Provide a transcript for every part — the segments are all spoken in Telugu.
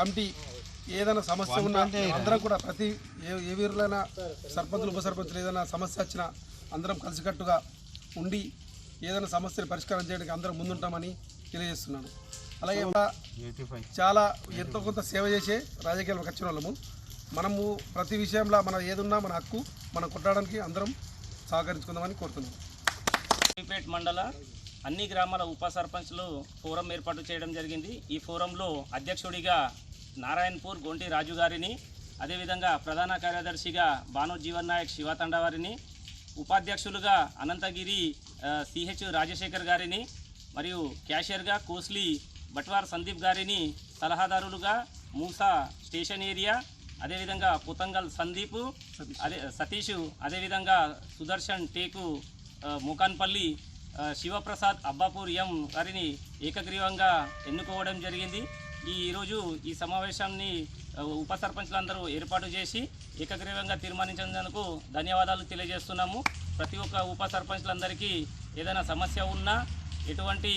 కమిటీ ఏదైనా సమస్య ఉన్నా అందరం కూడా ప్రతి ఏ వీరులైనా సర్పంచులు ఉప సర్పంచులు ఏదైనా సమస్య వచ్చినా అందరం కలిసికట్టుగా ఉండి ఏదైనా సమస్యను పరిష్కారం చేయడానికి అందరం ముందుంటామని తెలియజేస్తున్నాను. అలాగే చాలా ఎంతో కొంత సేవ చేసే రాజకీయాలకు వచ్చిన వాళ్ళము మనము ప్రతి విషయంలో మన ఏదున్నా మన హక్కు మనం కొట్టడానికి అందరం సహకరించుకుందామని కోరుతున్నాం. పేట్ మండల అన్ని గ్రామాల ఉప సర్పంచ్లు ఫోరం ఏర్పాటు చేయడం జరిగింది. ఈ ఫోరంలో అధ్యక్షుడిగా నారాయణపూర్ గొంటి రాజు గారిని, అదేవిధంగా ప్రధాన కార్యదర్శిగా భాను జీవన్ నాయక్ శివతండ వారిని, ఉపాధ్యక్షులుగా అనంతగిరి సిహెచ్ రాజశేఖర్ గారిని, మరియు క్యాషియర్గా కోస్లీ బట్వార్ సందీప్ గారిని, సలహాదారులుగా మూసా స్టేషన్ ఏరియా, అదేవిధంగా పుతంగల్ సందీప్, సతీష్, అదేవిధంగా సుదర్శన్ టేకు ముకాన్పల్లి, శివప్రసాద్ అబ్బాపూర్ ఎం గారిని ఏకగ్రీవంగా ఎన్నుకోవడం జరిగింది. ఈరోజు ఈ సమావేశాన్ని ఉప సర్పంచ్లందరూ ఏర్పాటు చేసి ఏకగ్రీవంగా తీర్మానించినందుకు ధన్యవాదాలు తెలియజేస్తున్నాము. ప్రతి ఒక్క ఉప సర్పంచ్లందరికీ ఏదైనా సమస్య ఉన్నా, ఎటువంటి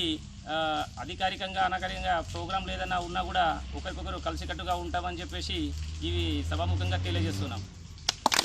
అధికారికంగా అనకారికంగా ప్రోగ్రాంలు ఏదైనా ఉన్నా కూడా ఒకరికొకరు కలిసికట్టుగా ఉంటామని చెప్పేసి ఇవి సభాముఖంగా తెలియజేస్తున్నాం.